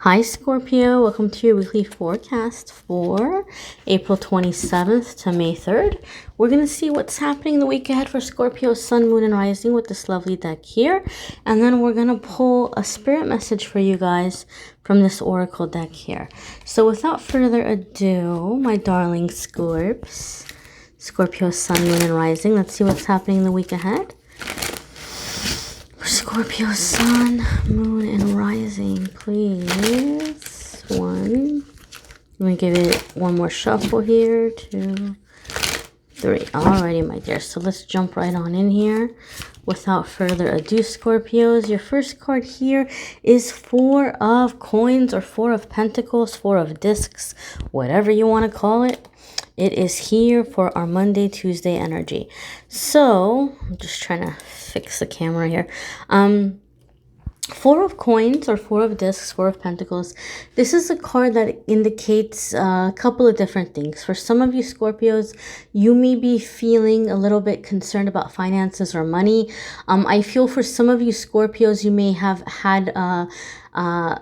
Hi Scorpio, welcome to your weekly forecast for April 27th to May 3rd. We're going to see what's happening the week ahead for Scorpio, Sun, Moon, and Rising with this lovely deck here. And then we're going to pull a spirit message for you guys from this oracle deck here. So without further ado, my darling Scorps, Scorpio, Sun, Moon, and Rising, let's see what's happening the week ahead. Scorpio, Sun, Moon, and Rising, please. One. I'm going to give it one more shuffle here. 2, 3. Alrighty, my dear. So let's jump right on in here. Without further ado, Scorpios, your first card here is 4 of Coins or 4 of Pentacles, 4 of Discs, whatever you want to call it. It is here for our Monday, Tuesday energy. So, I'm just trying to fix the camera here. 4 of Coins or 4 of Discs, 4 of Pentacles. This is a card that indicates a couple of different things. For some of you Scorpios, you may be feeling a little bit concerned about finances or money. I feel for some of you Scorpios, you may have had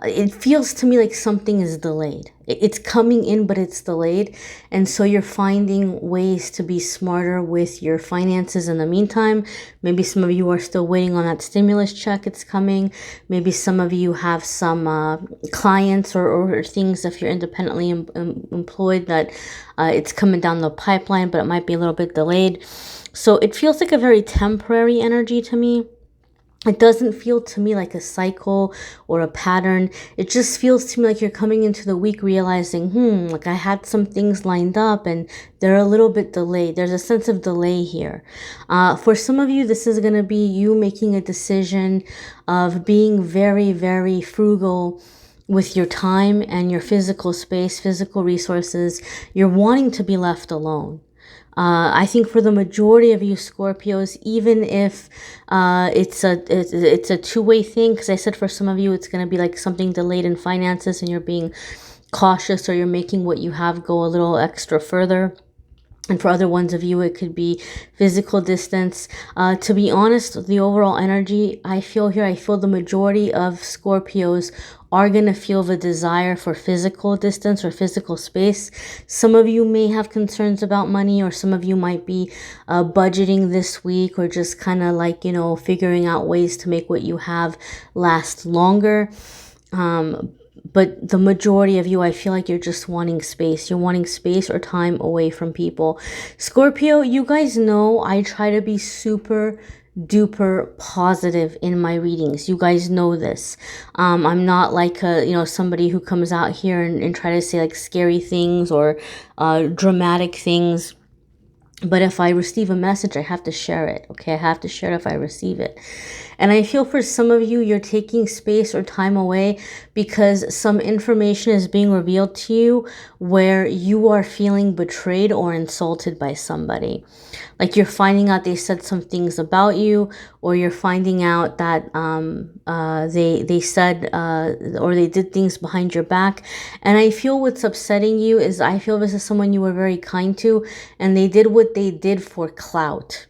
it feels to me like something is delayed. It's coming in, but it's delayed. And so you're finding ways to be smarter with your finances in the meantime. Maybe some of you are still waiting on that stimulus check. It's coming. Maybe some of you have some clients or things if you're independently employed that it's coming down the pipeline, but it might be a little bit delayed. So it feels like a very temporary energy to me. It doesn't feel to me like a cycle or a pattern. It just feels to me like you're coming into the week realizing, like I had some things lined up and they're a little bit delayed. There's a sense of delay here. For some of you, this is going to be you making a decision of being very, very frugal with your time and your physical space, physical resources. You're wanting to be left alone. I think for the majority of you Scorpios, even if it's a two-way thing, because I said for some of you it's going to be like something delayed in finances and you're being cautious or you're making what you have go a little extra further. And for other ones of you, it could be physical distance. To be honest, the overall energy I feel here, I feel the majority of Scorpios are going to feel the desire for physical distance or physical space. Some of you may have concerns about money, or some of you might be budgeting this week, or just kind of like, figuring out ways to make what you have last longer. But the majority of you, I feel like you're just wanting space. You're wanting space or time away from people. Scorpio, you guys know I try to be super duper positive in my readings. You guys know this. I'm not like somebody who comes out here and try to say like scary things or dramatic things. But if I receive a message, I have to share it. Okay, I have to share it if I receive it. And I feel for some of you, you're taking space or time away because some information is being revealed to you where you are feeling betrayed or insulted by somebody. Like you're finding out they said some things about you, or you're finding out that they said or they did things behind your back. And I feel what's upsetting you is I feel this is someone you were very kind to, and they did what they did for clout.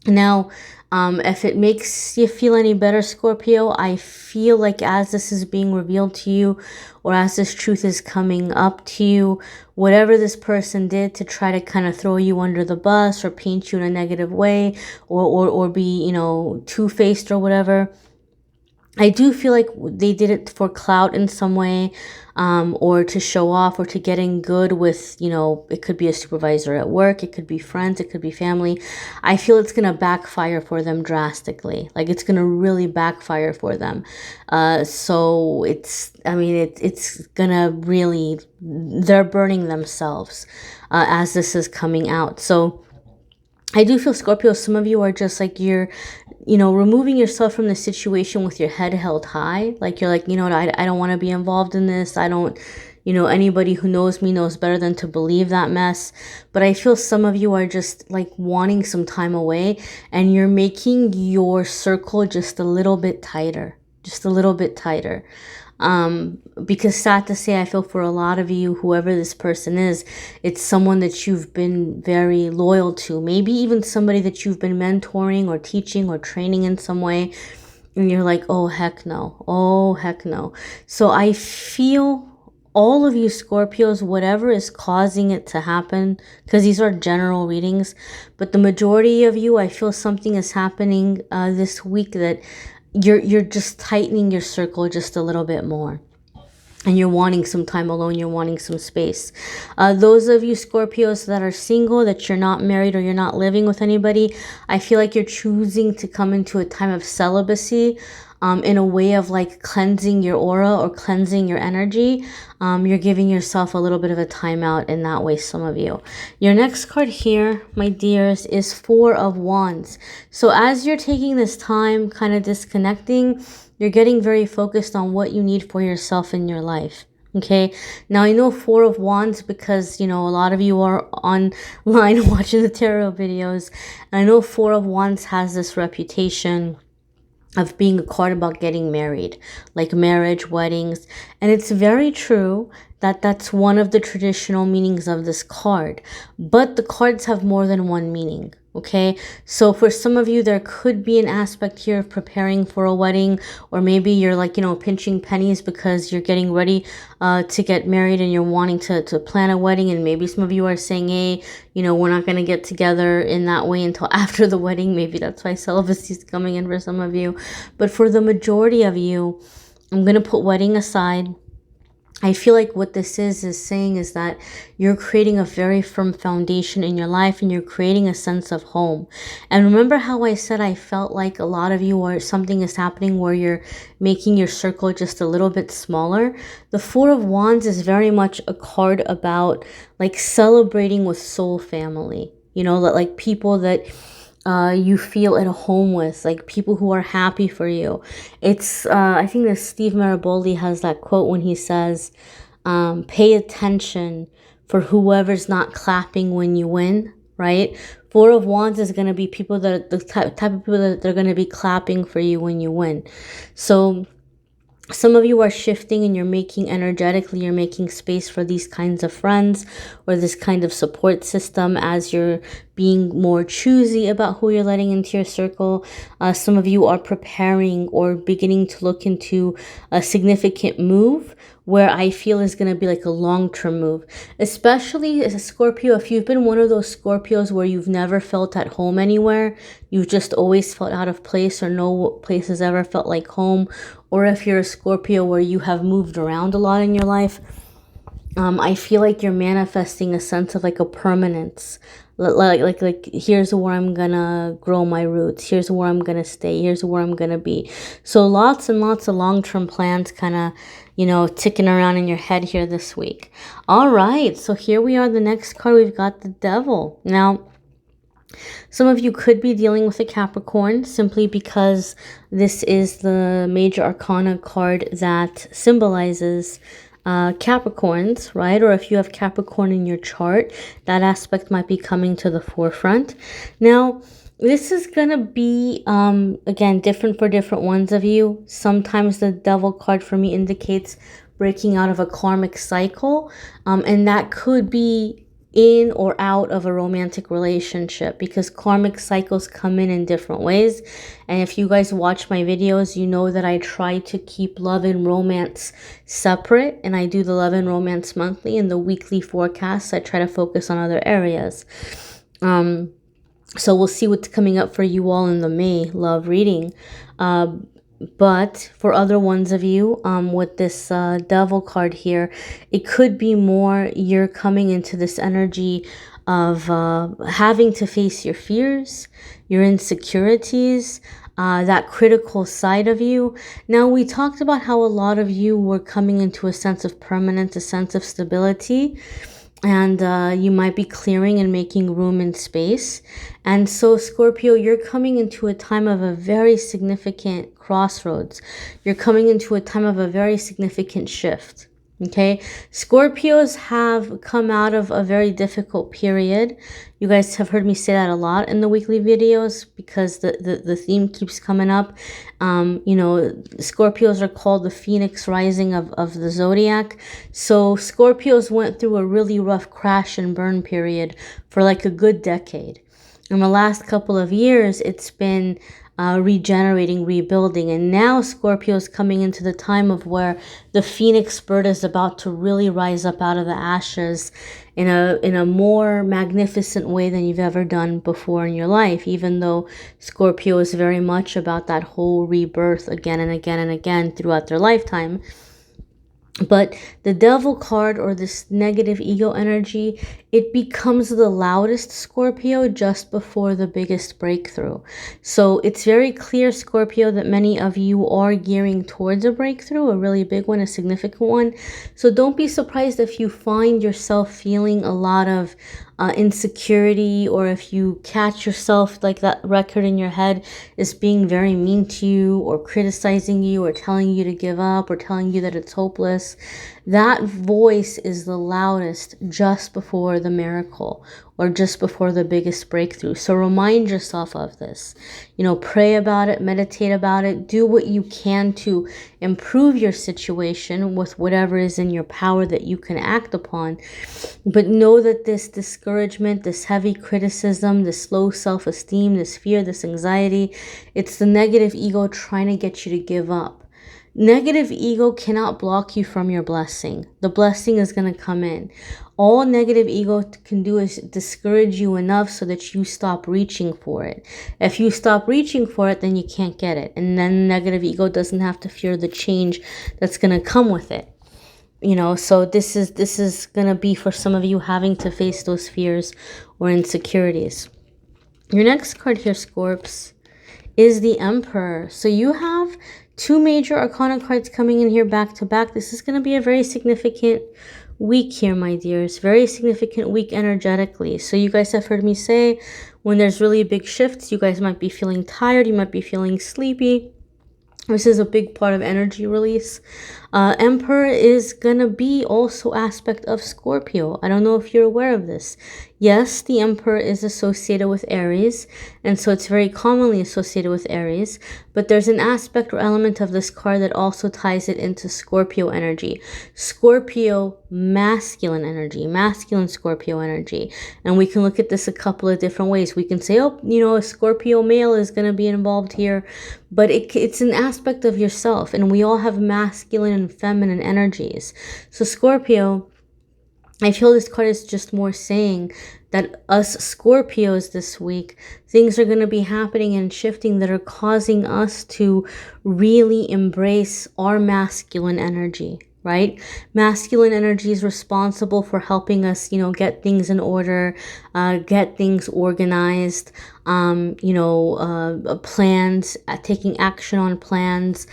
Now, if it makes you feel any better, Scorpio, I feel like as this is being revealed to you, or as this truth is coming up to you, whatever this person did to try to kind of throw you under the bus or paint you in a negative way, or be, two-faced or whatever, I do feel like they did it for clout in some way, or to show off, or to get in good with, it could be a supervisor at work, it could be friends, it could be family. I feel it's going to backfire for them drastically. Like it's going to really backfire for them. So it's going to really, they're burning themselves as this is coming out. So I do feel, Scorpio, some of you are just like you're, removing yourself from the situation with your head held high. Like you're like, I don't want to be involved in this. I don't, anybody who knows me knows better than to believe that mess. But I feel some of you are just like wanting some time away, and you're making your circle just a little bit tighter, because sad to say, I feel for a lot of you, whoever this person is, it's someone that you've been very loyal to, maybe even somebody that you've been mentoring or teaching or training in some way. And you're like, oh, heck no. Oh, heck no. So I feel all of you Scorpios, whatever is causing it to happen, because these are general readings, but the majority of you, I feel something is happening this week that you're just tightening your circle just a little bit more. And you're wanting some time alone, you're wanting some space. Those of you Scorpios that are single, that you're not married or you're not living with anybody, I feel like you're choosing to come into a time of celibacy in a way of like cleansing your aura or cleansing your energy. You're giving yourself a little bit of a timeout in that way, some of you. Your next card here, my dears, is Four of Wands. So as you're taking this time, kind of disconnecting, you're getting very focused on what you need for yourself in your life. Okay. Now I know Four of Wands because, you know, a lot of you are online watching the tarot videos. And I know Four of Wands has this reputation of being a card about getting married, like marriage, weddings. And it's very true that that's one of the traditional meanings of this card. But the cards have more than one meaning. Okay, so for some of you, there could be an aspect here of preparing for a wedding, or maybe you're like, you know, pinching pennies because you're getting ready to get married and you're wanting to plan a wedding. And maybe some of you are saying, hey, you know, we're not going to get together in that way until after the wedding. Maybe that's why celibacy is coming in for some of you. But for the majority of you, I'm going to put wedding aside. I feel like what this is saying is that you're creating a very firm foundation in your life and you're creating a sense of home. And remember how I said I felt like a lot of you are something is happening where you're making your circle just a little bit smaller. The Four of Wands is very much a card about like celebrating with soul family, you know, like people that you feel at home with, like people who are happy for you. It's I think that Steve Maraboli has that quote when he says, pay attention for whoever's not clapping when you win, right? Four of Wands is going to be people that the type of people that they're going to be clapping for you when you win. So some of you are shifting and you're making energetically, you're making space for these kinds of friends or this kind of support system as you're being more choosy about who you're letting into your circle. Some of you are preparing or beginning to look into a significant move where I feel is going to be like a long-term move. Especially as a Scorpio, if you've been one of those Scorpios where you've never felt at home anywhere, you've just always felt out of place or no place has ever felt like home, or if you're a Scorpio where you have moved around a lot in your life, I feel like you're manifesting a sense of like a permanence. Like here's where I'm gonna grow my roots. Here's where I'm gonna stay. Here's where I'm gonna be. So lots and lots of long-term plans kind of, you know, ticking around in your head here this week. All right. So here we are. The next card, we've got the Devil. Now, some of you could be dealing with a Capricorn simply because this is the major arcana card that symbolizes Capricorns, right? Or if you have Capricorn in your chart, that aspect might be coming to the forefront. Now, this is going to be, again, different for different ones of you. Sometimes the Devil card for me indicates breaking out of a karmic cycle, and that could be in or out of a romantic relationship, because karmic cycles come in different ways. And if you guys watch my videos, you know that I try to keep love and romance separate, and I do the love and romance monthly, and the weekly forecasts I try to focus on other areas. So we'll see what's coming up for you all in the May love reading. But for other ones of you, with this Devil card here, it could be more you're coming into this energy of having to face your fears, your insecurities, that critical side of you. Now, we talked about how a lot of you were coming into a sense of permanence, a sense of stability, and you might be clearing and making room and space. And so, Scorpio, you're coming into a time of a very significant crossroads. You're coming into a time of a very significant shift. Okay, Scorpios have come out of a very difficult period. You guys have heard me say that a lot in the weekly videos because the theme keeps coming up. You know, Scorpios are called the Phoenix Rising of the Zodiac. So Scorpios went through a really rough crash and burn period for like a good decade. In the last couple of years, it's been regenerating, rebuilding. And now Scorpio is coming into the time of where the phoenix bird is about to really rise up out of the ashes in a more magnificent way than you've ever done before in your life, even though Scorpio is very much about that whole rebirth again and again and again throughout their lifetime. But the devil card, or this negative ego energy, it becomes the loudest, Scorpio, just before the biggest breakthrough. So it's very clear, Scorpio, that many of you are gearing towards a breakthrough, a really big one, a significant one. So don't be surprised if you find yourself feeling a lot of insecurity, or if you catch yourself like that record in your head is being very mean to you, or criticizing you, or telling you to give up, or telling you that it's hopeless. That voice is the loudest just before the miracle, or just before the biggest breakthrough. So remind yourself of this. You know, pray about it, meditate about it, do what you can to improve your situation with whatever is in your power that you can act upon. But know that this discouragement, this heavy criticism, this low self-esteem, this fear, this anxiety, it's the negative ego trying to get you to give up. Negative ego cannot block you from your blessing. The blessing is going to come in. All negative ego can do is discourage you enough so that you stop reaching for it. If you stop reaching for it, then you can't get it. And then negative ego doesn't have to fear the change that's going to come with it. You know, so this is going to be for some of you having to face those fears or insecurities. Your next card here, Scorps, is the Emperor. So you have two major arcana cards coming in here back to back. This is going to be a very significant week here, my dears. Very significant week energetically. So you guys have heard me say, when there's really big shifts, you guys might be feeling tired. You might be feeling sleepy. This is a big part of energy release. Emperor is going to be also aspect of Scorpio. I don't know if you're aware of this. Yes, the Emperor is associated with Aries, and so it's very commonly associated with Aries, but there's an aspect or element of this card that also ties it into Scorpio energy. Scorpio masculine energy, masculine Scorpio energy. And we can look at this a couple of different ways. We can say, oh, you know, a Scorpio male is going to be involved here, but it's an aspect of yourself, and we all have masculine and feminine energies. So Scorpio, I feel this card is just more saying that us Scorpios this week, things are going to be happening and shifting that are causing us to really embrace our masculine energy, right? Masculine energy is responsible for helping us, you know, get things in order, get things organized, plans, taking action on plans.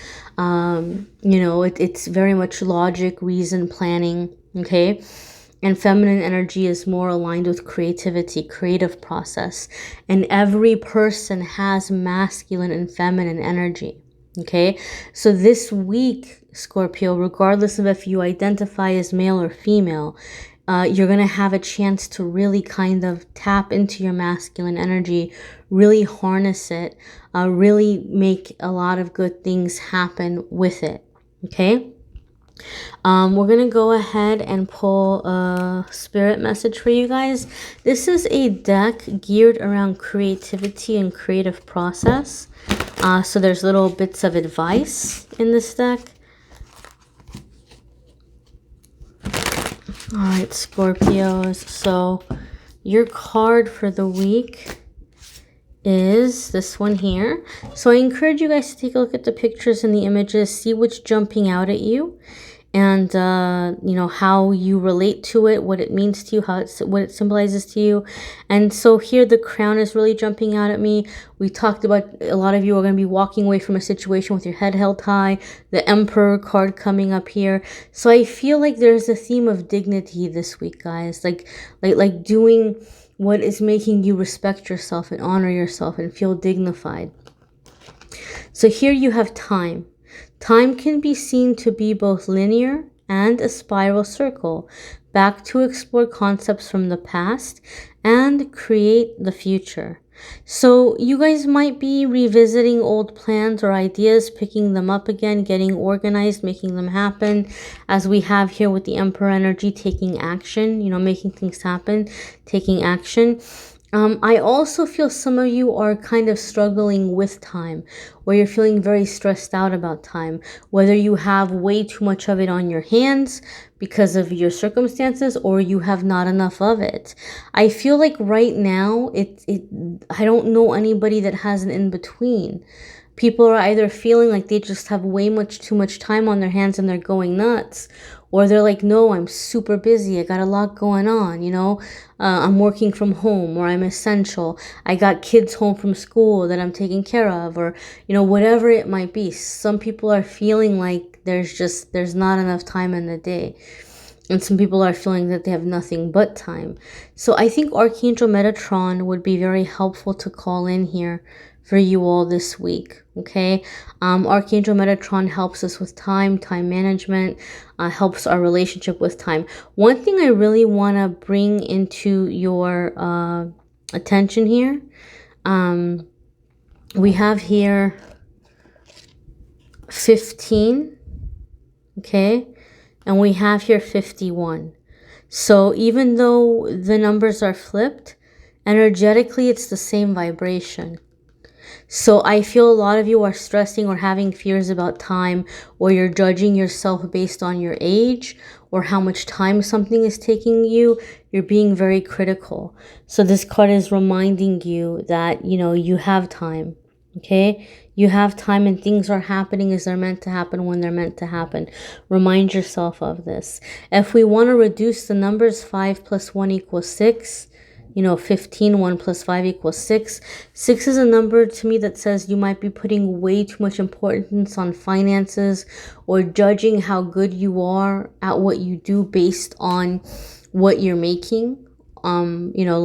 It's very much logic, reason, planning, okay? And feminine energy is more aligned with creativity, creative process. And every person has masculine and feminine energy. Okay, so this week, Scorpio, regardless of if you identify as male or female, you're going to have a chance to really kind of tap into your masculine energy, really harness it, really make a lot of good things happen with it. Okay. We're going to go ahead and pull a spirit message for you guys. This is a deck geared around creativity and creative process. So there's little bits of advice in this deck. All right, Scorpios. So your card for the week is this one here. So I encourage you guys to take a look at the pictures and the images, see what's jumping out at you, and how you relate to it, what it means to you, what it symbolizes to you. And so here the crown is really jumping out at me. We talked about a lot of you are going to be walking away from a situation with your head held high. The Emperor card coming up here. So I feel like there's a theme of dignity this week, guys. Like doing what is making you respect yourself and honor yourself and feel dignified. So here you have time. Time can be seen to be both linear and a spiral circle, back to explore concepts from the past and create the future. So you guys might be revisiting old plans or ideas, picking them up again, getting organized, making them happen, as we have here with the Emperor energy, taking action, making things happen, taking action. I also feel some of you are kind of struggling with time, where you're feeling very stressed out about time, whether you have way too much of it on your hands because of your circumstances, or you have not enough of it. I feel like right now, I don't know anybody that has an in-between. People are either feeling like they just have way too much time on their hands and they're going nuts, or they're like, no, I'm super busy. I got a lot going on, you know. I'm working from home, or I'm essential. I got kids home from school that I'm taking care of, or, you know, whatever it might be. Some people are feeling like there's not enough time in the day. And some people are feeling that they have nothing but time. So I think Archangel Metatron would be very helpful to call in here for you all this week, okay? Archangel Metatron helps us with time management, helps our relationship with time. One thing I really want to bring into your attention here, we have here 15, okay? And we have here 51. So even though the numbers are flipped, energetically it's the same vibration. So I feel a lot of you are stressing or having fears about time, or you're judging yourself based on your age or how much time something is taking you. You're being very critical. So this card is reminding you that, you know, you have time, okay? You have time and things are happening as they're meant to happen when they're meant to happen. Remind yourself of this. If we want to reduce the numbers, 5 plus 1 equals 6. You know, 15, 1 plus 5 equals 6. 6 is a number to me that says you might be putting way too much importance on finances, or judging how good you are at what you do based on what you're making. You know,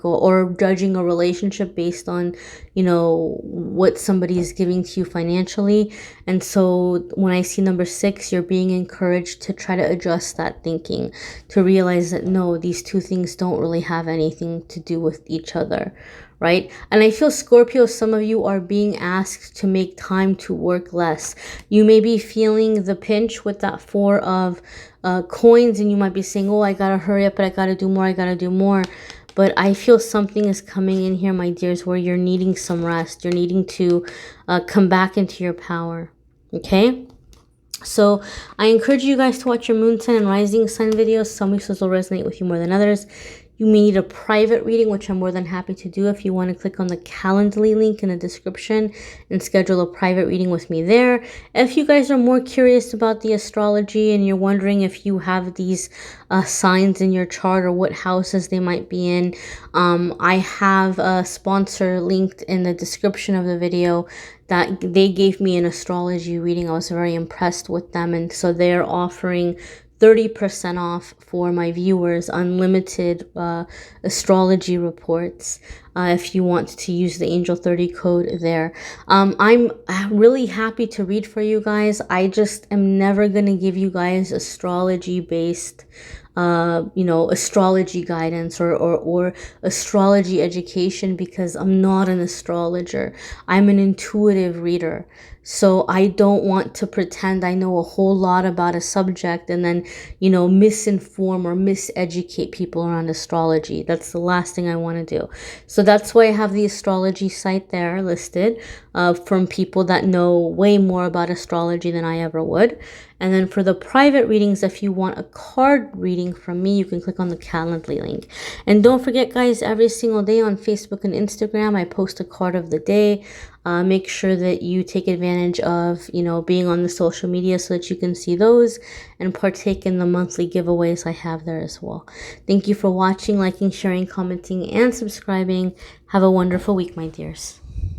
or judging a relationship based on, you know, what somebody is giving to you financially. And so when I see number 6, you're being encouraged to try to adjust that thinking, to realize that no, these two things don't really have anything to do with each other, right? And I feel, Scorpio, some of you are being asked to make time to work less. You may be feeling the pinch with that 4 of coins, and you might be saying, oh, I gotta hurry up, but I gotta do more. But I feel something is coming in here, my dears, where you're needing some rest. You're needing to come back into your power, okay? So I encourage you guys to watch your moon sign and rising sign videos. Some weeks will resonate with you more than others. You may need a private reading, which I'm more than happy to do. If you want to click on the Calendly link in the description and schedule a private reading with me there. If you guys are more curious about the astrology and you're wondering if you have these signs in your chart or what houses they might be in, I have a sponsor linked in the description of the video that they gave me an astrology reading. I was very impressed with them, and so they're offering 30% off for my viewers, unlimited astrology reports, if you want to use the Angel 30 code there. I'm really happy to read for you guys. I just am never going to give you guys astrology based you know, astrology guidance or astrology education, because I'm not an astrologer. I'm an intuitive reader. So I don't want to pretend I know a whole lot about a subject and then, you know, misinform or miseducate people around astrology. That's the last thing I want to do. So that's why I have the astrology site there listed from people that know way more about astrology than I ever would. And then for the private readings, if you want a card reading from me, you can click on the Calendly link. And don't forget, guys, every single day on Facebook and Instagram, I post a card of the day. Make sure that you take advantage of, you know, being on the social media so that you can see those and partake in the monthly giveaways I have there as well. Thank you for watching, liking, sharing, commenting, and subscribing. Have a wonderful week, my dears.